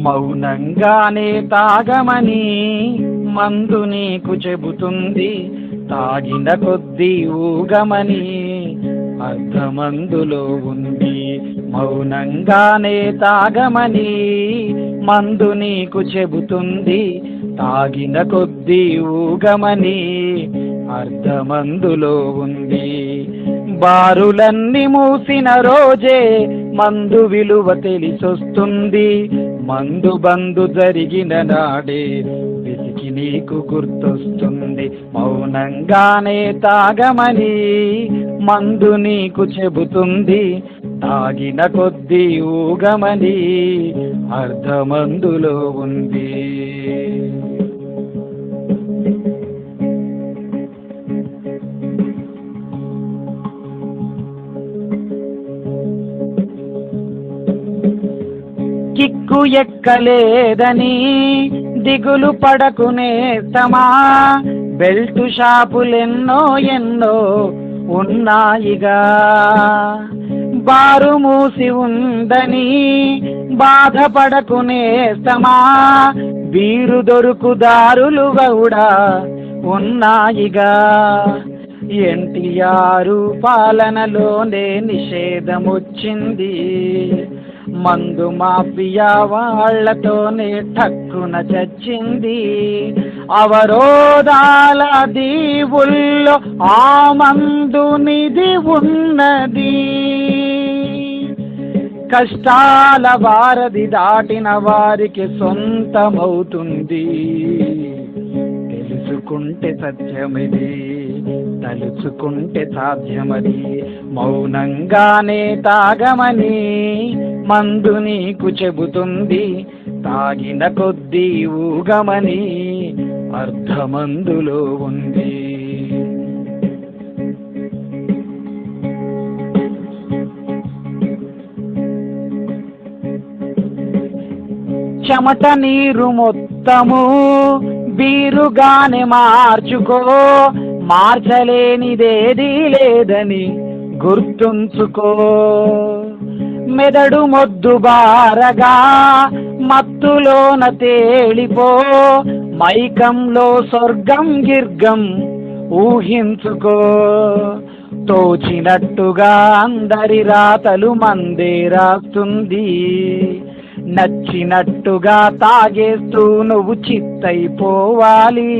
మౌనంగానే తాగమని మందు నీకు చెబుతుంది, తాగిన కొద్దీ ఊగమని అర్థమందులో ఉంది. మౌనంగానే తాగమని మందు నీకు చెబుతుంది, తాగిన కొద్దీ ఊగమని అర్థమందులో ఉంది. బారులన్నీ మూసిన రోజే మందు విలువ తెలిసొస్తుంది, మందు బందు జరిగిన నాడే వెతికి నీకు గుర్తొస్తుంది. మౌనంగానే తాగమని మందు నీకు చెబుతుంది, తాగిన కొద్దీ ఊగమని అర్థమందులో ఉంది. కిక్కు ఎక్కలేదని దిగులు పడకునేస్తమా, బెల్టు షాపులెన్నో ఎన్నో ఉన్నాయిగా. బారు మూసి ఉందని బాధపడకునేస్తమా, బీరు దొరుకుదారులు కూడా ఉన్నాయిగా. ఎన్టీఆర్ పాలనలోనే నిషేధమొచ్చింది, మందు మాఫియా వాళ్లతోనే ఠక్కున చచ్చింది. అవరోధాల దీవుల్లో ఆ మందు నిధి ఉన్నది, కష్టాల వారధి దాటిన వారికి సొంతమవుతుంది. తెలుసుకుంటే సత్యమిది, తలుచుకుంటే సాధ్యమది. మౌనంగానే తాగమని మందు నీకు చెబుతుంది, తాగిన కొద్దీ ఊగమని అర్థమందులో ఉంది. చెమట నీరు మొత్తము బీరుగానే మార్చుకో, మార్చలేనిదేదీ లేదని గుర్తుంచుకో. మెదడు మొద్దు బారగా మత్తులోన తేలిపో, మైకంలో స్వర్గం గిర్గం ఊహించుకో. తోచినట్టుగా అందరి రాతలు మందే రాస్తుంది, నచ్చినట్టుగా తాగేస్తూ నువ్వు చిత్తైపోవాలి.